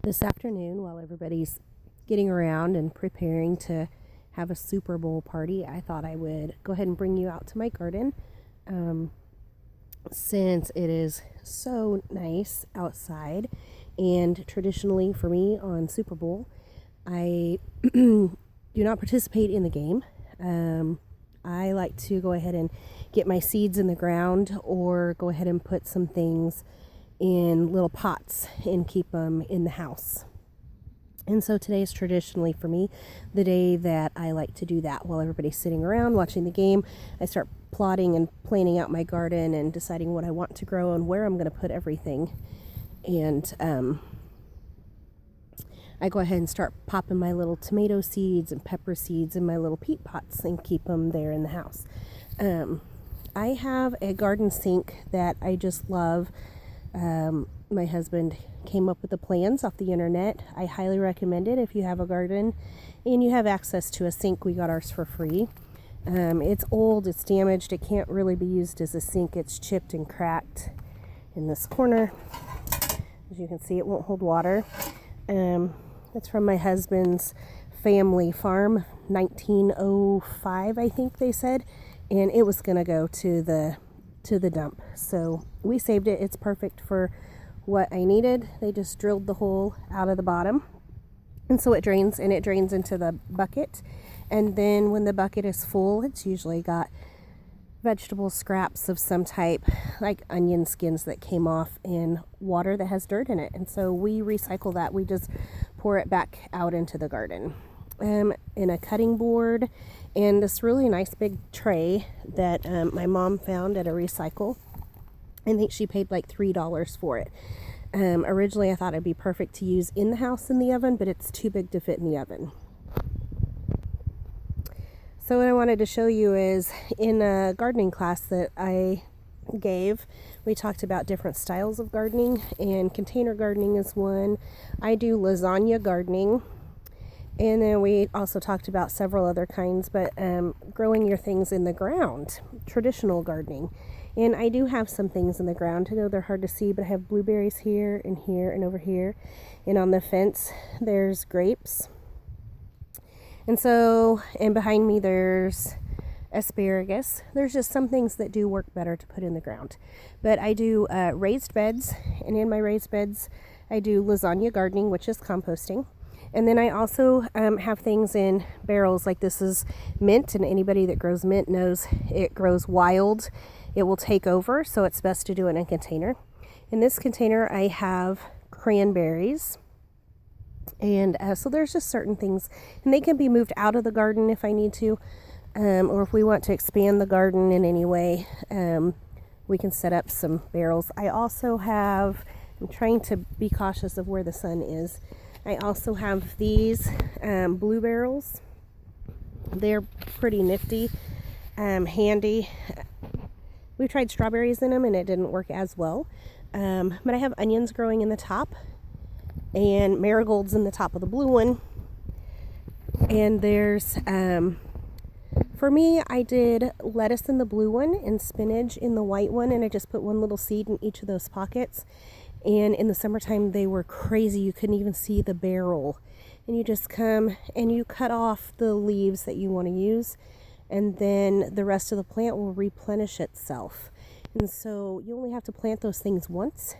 This afternoon, while everybody's getting around and preparing to have a Super Bowl party, I thought I would go ahead and bring you out to my garden. Since it is so nice outside, and traditionally for me on Super Bowl, I do not participate in the game. I like to go ahead and get my seeds in the ground or go ahead and put some things in little pots and keep them in the house. And so today is traditionally for me the day that I like to do that. While everybody's sitting around watching the game, I start plotting and planning out my garden and deciding what I want to grow and where I'm going to put everything. And I go ahead and start popping my little tomato seeds and pepper seeds in my little peat pots and keep them there in the house. I have a garden sink that I just love. My husband came up with the plans off the internet. I highly recommend it if you have a garden and you have access to a sink. We got ours for free. It's old, it's damaged, it can't really be used as a sink. It's chipped and cracked in this corner. As you can see, it won't hold water. It's from my husband's family farm, 1905, I think they said, and it was going to go to the dump. So we saved it. It's perfect for what I needed. They just drilled the hole out of the bottom, and so it drains into the bucket. And then when the bucket is full, it's usually got vegetable scraps of some type, like onion skins that came off, and water that has dirt in it. And so we recycle that. We just pour it back out into the garden. In a cutting board and this really nice big tray that my mom found at a recycle. I think she paid like $3 for it. Originally I thought it'd be perfect to use in the house in the oven, but it's too big to fit in the oven. So what I wanted to show you is in a gardening class that I gave, we talked about different styles of gardening, and container gardening is one. I do lasagna gardening. And then we also talked about several other kinds, but growing your things in the ground, traditional gardening. And I do have some things in the ground. I know they're hard to see, but I have blueberries here and over here. And on the fence, there's grapes. And behind me, there's asparagus. There's just some things that do work better to put in the ground. But I do raised beds, and in my raised beds, I do lasagna gardening, which is composting. And then I also have things in barrels, like this is mint, and anybody that grows mint knows it grows wild. It will take over, so it's best to do it in a container. In this container, I have cranberries. And so there's just certain things, and they can be moved out of the garden if I need to, or if we want to expand the garden in any way, we can set up some barrels. I also have, I'm trying to be cautious of where the sun is. I also have these blue barrels. They're pretty nifty, handy. We tried strawberries in them and it didn't work as well. But I have onions growing in the top and marigolds in the top of the blue one. And there's, for me, I did lettuce in the blue one and spinach in the white one, and I just put one little seed in each of those pockets. And in the summertime, they were crazy. You couldn't even see the barrel. And you just come and you cut off the leaves that you want to use, and then the rest of the plant will replenish itself. And so you only have to plant those things once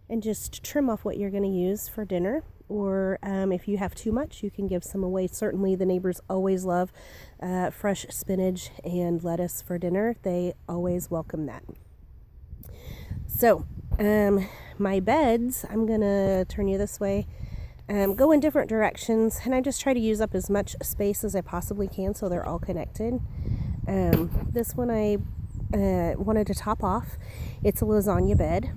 and just trim off what you're going to use for dinner. Or if you have too much, you can give some away. Certainly the neighbors always love fresh spinach and lettuce for dinner. They always welcome that. So my beds, I'm going to turn you this way, go in different directions, and I just try to use up as much space as I possibly can so they're all connected. This one I wanted to top off. It's a lasagna bed,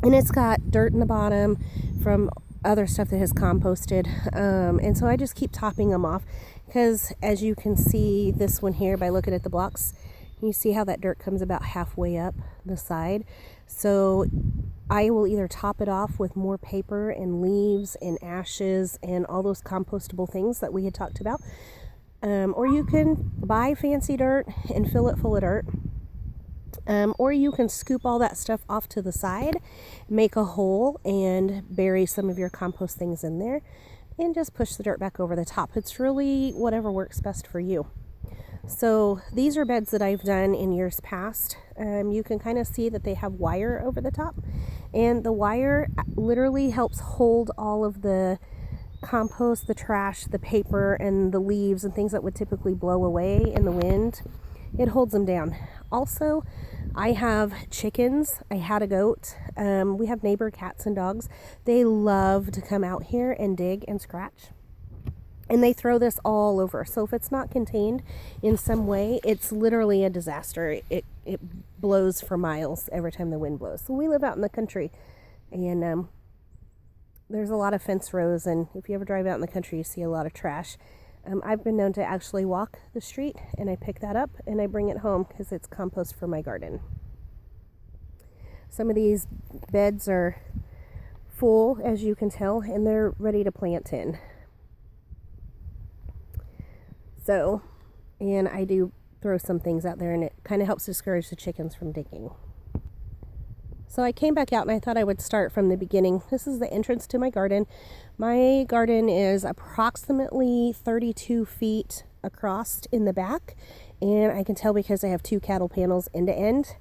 and it's got dirt in the bottom from other stuff that has composted, and so I just keep topping them off, because as you can see this one here by looking at the blocks, you see how that dirt comes about halfway up the side. So I will either top it off with more paper and leaves and ashes and all those compostable things that we had talked about. Or you can buy fancy dirt and fill it full of dirt Or you can scoop all that stuff off to the side, make a hole, and bury some of your compost things in there, and just push the dirt back over the top. It's really whatever works best for you. So these are beds that I've done in years past. You can kind of see that they have wire over the top, and the wire literally helps hold all of the compost, the trash, the paper, and the leaves and things that would typically blow away in the wind. It holds them down. Also, I have chickens. I had a goat. We have neighbor cats and dogs. They love to come out here and dig and scratch. And they throw this all over. So if it's not contained in some way, it's literally a disaster. It blows for miles every time the wind blows. So we live out in the country, and there's a lot of fence rows. And if you ever drive out in the country, you see a lot of trash. I've been known to actually walk the street, and I pick that up and I bring it home because it's compost for my garden. Some of these beds are full, as you can tell, and they're ready to plant in. So, and I do throw some things out there, and it kind of helps discourage the chickens from digging. So I came back out and I thought I would start from the beginning. This is the entrance to my garden. My garden is approximately 32 feet across in the back, and I can tell because I have 2 cattle panels end to end,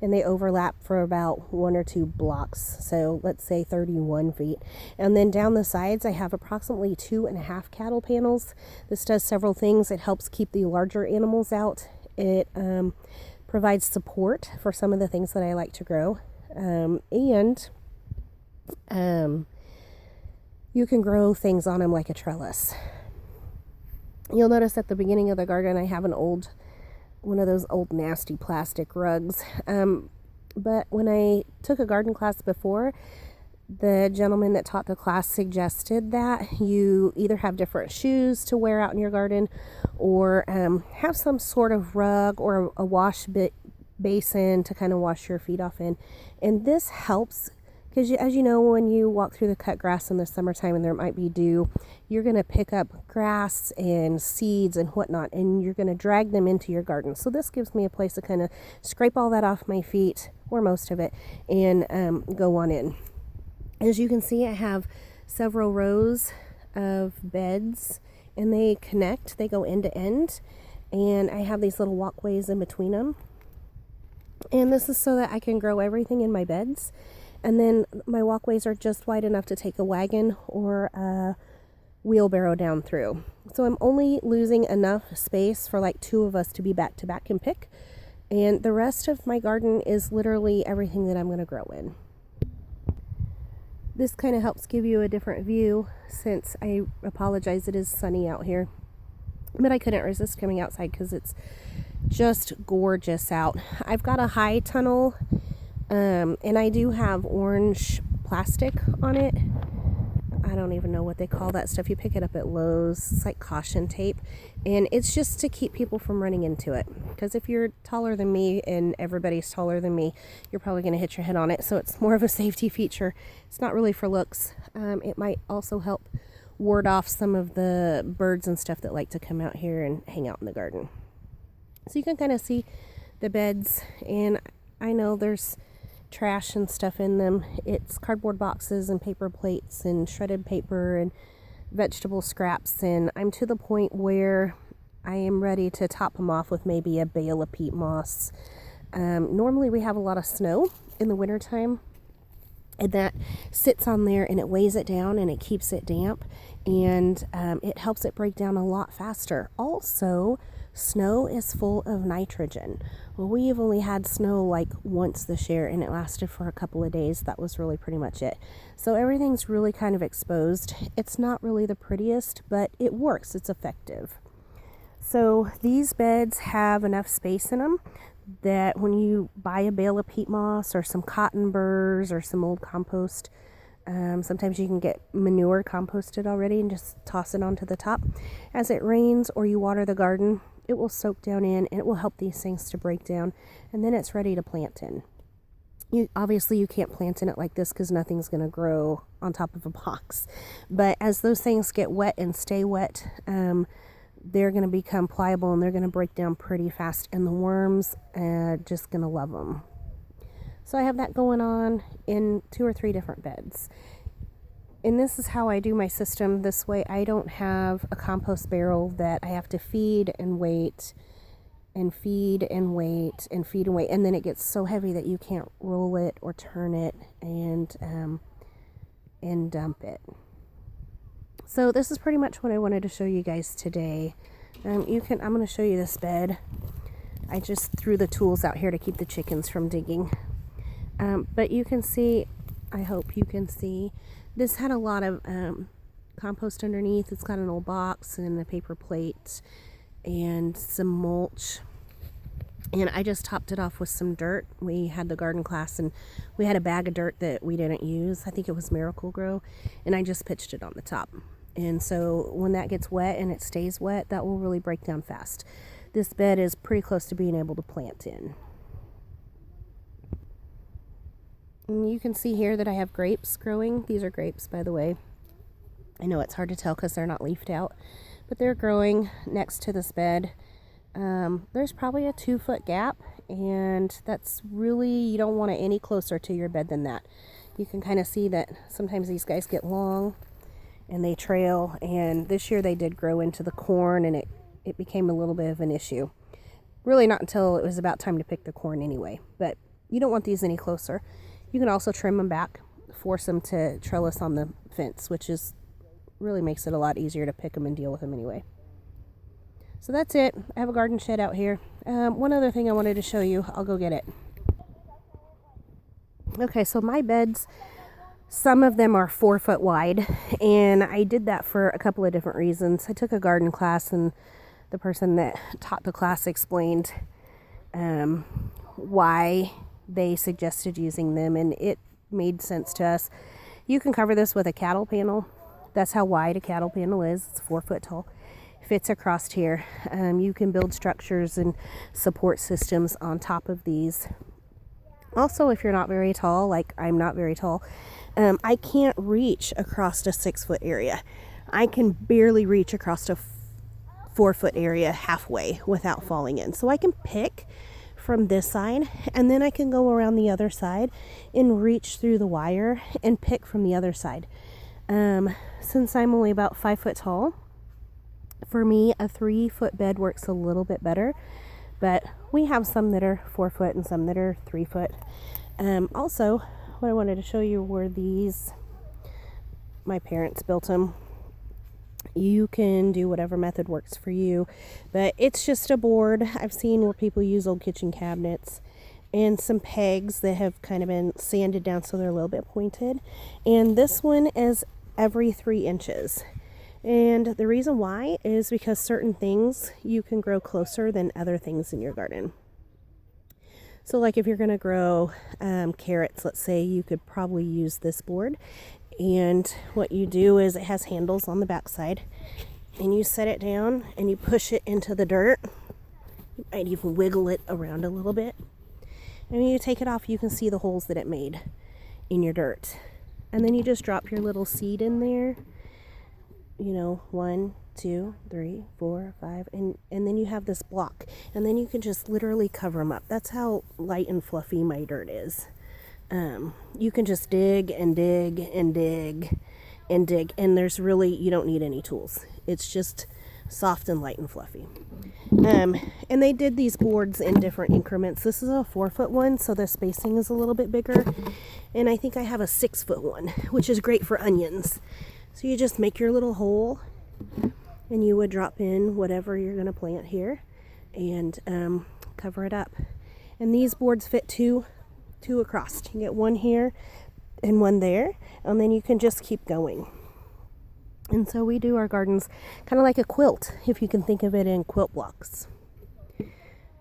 and they overlap for about 1 or 2 blocks. So let's say 31 feet. And then down the sides, I have approximately 2.5 cattle panels. This does several things. It helps keep the larger animals out. It provides support for some of the things that I like to grow. And you can grow things on them like a trellis. You'll notice at the beginning of the garden, I have one of those old nasty plastic rugs. But when I took a garden class before, the gentleman that taught the class suggested that you either have different shoes to wear out in your garden, or have some sort of rug or a wash basin to kind of wash your feet off in. And this helps because, as you know, when you walk through the cut grass in the summertime and there might be dew, you're going to pick up grass and seeds and whatnot, and you're going to drag them into your garden. So this gives me a place to kind of scrape all that off my feet, or most of it, and go on in. As you can see, I have several rows of beds, and they connect. They go end to end, and I have these little walkways in between them. And this is so that I can grow everything in my beds. And then my walkways are just wide enough to take a wagon or a wheelbarrow down through. So I'm only losing enough space for like 2 of us to be back to back and pick. And the rest of my garden is literally everything that I'm going to grow in. This kind of helps give you a different view, since I apologize, it is sunny out here. But I couldn't resist coming outside because it's just gorgeous out. I've got a high tunnel, and I do have orange plastic on it. I don't even know what they call that stuff. You pick it up at Lowe's. It's like caution tape, and it's just to keep people from running into it, because if you're taller than me and everybody's taller than me, you're probably going to hit your head on it. So it's more of a safety feature. It's not really for looks. It might also help ward off some of the birds and stuff that like to come out here and hang out in the garden. So you can kind of see the beds, and I know there's trash and stuff in them. It's cardboard boxes and paper plates and shredded paper and vegetable scraps, and I'm to the point where I am ready to top them off with maybe a bale of peat moss. Normally we have a lot of snow in the wintertime, and that sits on there and it weighs it down and it keeps it damp, and it helps it break down a lot faster. Also, snow is full of nitrogen. Well, we've only had snow like once this year, and it lasted for a couple of days. That was really pretty much it. So everything's really kind of exposed. It's not really the prettiest, but it works. It's effective. So these beds have enough space in them that when you buy a bale of peat moss or some cotton burrs or some old compost, sometimes you can get manure composted already and just toss it onto the top. As it rains or you water the garden, it will soak down in, and it will help these things to break down, and then it's ready to plant in. Obviously you can't plant in it like this because nothing's going to grow on top of a box. But as those things get wet and stay wet, they're going to become pliable and they're going to break down pretty fast, and the worms just going to love them. So I have that going on in 2 or 3 different beds. And this is how I do my system. This way I don't have a compost barrel that I have to feed and wait and feed and wait and feed and wait, and then it gets so heavy that you can't roll it or turn it and dump it. So this is pretty much what I wanted to show you guys today. I'm going to show you this bed. I just threw the tools out here to keep the chickens from digging. But you can see, I hope you can see, this had a lot of compost underneath. It's got an old box and a paper plate and some mulch, and I just topped it off with some dirt. We had the garden class and we had a bag of dirt that we didn't use. I think it was Miracle Grow, and I just pitched it on the top. And so when that gets wet and it stays wet, that will really break down fast. This bed is pretty close to being able to plant in. And you can see here that I have grapes growing. These are grapes, by the way. I know it's hard to tell because they're not leafed out, but they're growing next to this bed. There's probably a 2-foot gap, and that's really, you don't want it any closer to your bed than that. You can kind of see that sometimes these guys get long and they trail, and this year they did grow into the corn, and it became a little bit of an issue. Really not until it was about time to pick the corn anyway, but you don't want these any closer. You can also trim them back, force them to trellis on the fence, which is really makes it a lot easier to pick them and deal with them anyway. So that's it. I have a garden shed out here. One other thing I wanted to show you. I'll go get it. Okay, so my beds, some of them are 4 foot wide, and I did that for a couple of different reasons. I took a garden class, and the person that taught the class explained why they suggested using them, and it made sense to us. You can cover this with a cattle panel. That's how wide a cattle panel is. It's 4 foot tall. Fits across here. You can build structures and support systems on top of these. Also, if you're not very tall, like I'm not very tall, I can't reach across a 6 foot area. I can barely reach across a 4 foot area halfway without falling in. So I can pick from this side, and then I can go around the other side and reach through the wire and pick from the other side. Since I'm only about 5 foot tall, for me a 3 foot bed works a little bit better, but we have some that are 4 foot and some that are 3 foot. Also, what I wanted to show you were these. My parents built them. You can do whatever method works for you, but it's just a board. I've seen where people use old kitchen cabinets and some pegs that have kind of been sanded down so they're a little bit pointed. And this one is every 3 inches. And the reason why is because certain things you can grow closer than other things in your garden. So like if you're going to grow carrots, let's say, you could probably use this board. And what you do is it has handles on the backside, and you set it down and you push it into the dirt. You might even wiggle it around a little bit. And when you take it off, you can see the holes that it made in your dirt. And then you just drop your little seed in there. 1, 2, 3, 4, 5, and then you have this block. And then you can just literally cover them up. That's how light and fluffy my dirt is. You can just dig and dig and dig and dig, and you don't need any tools. It's just soft and light and fluffy. And they did these boards in different increments. This is a 4 foot one, so the spacing is a little bit bigger. And I think I have a 6 foot one, which is great for onions. So you just make your little hole, and you would drop in whatever you're going to plant here and cover it up. And these boards fit two across. You can get one here and one there, and then you can just keep going. And so we do our gardens kind of like a quilt, if you can think of it in quilt blocks.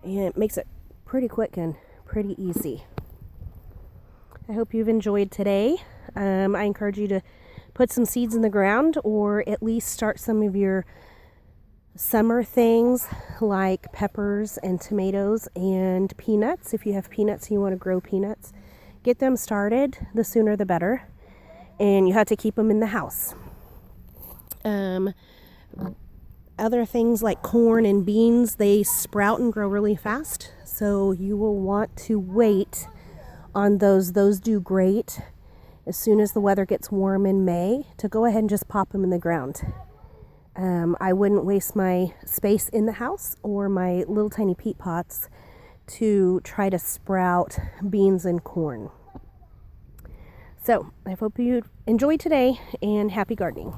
And it makes it pretty quick and pretty easy. I hope you've enjoyed today. I encourage you to put some seeds in the ground, or at least start some of your summer things like peppers and tomatoes and peanuts. If you have peanuts and you want to grow peanuts, get them started. The sooner the better. And you have to keep them in the house. Other things like corn and beans, they sprout and grow really fast. So you will want to wait on those. Those do great as soon as the weather gets warm in May to go ahead and just pop them in the ground. I wouldn't waste my space in the house or my little tiny peat pots to try to sprout beans and corn. So I hope you enjoyed today, and happy gardening.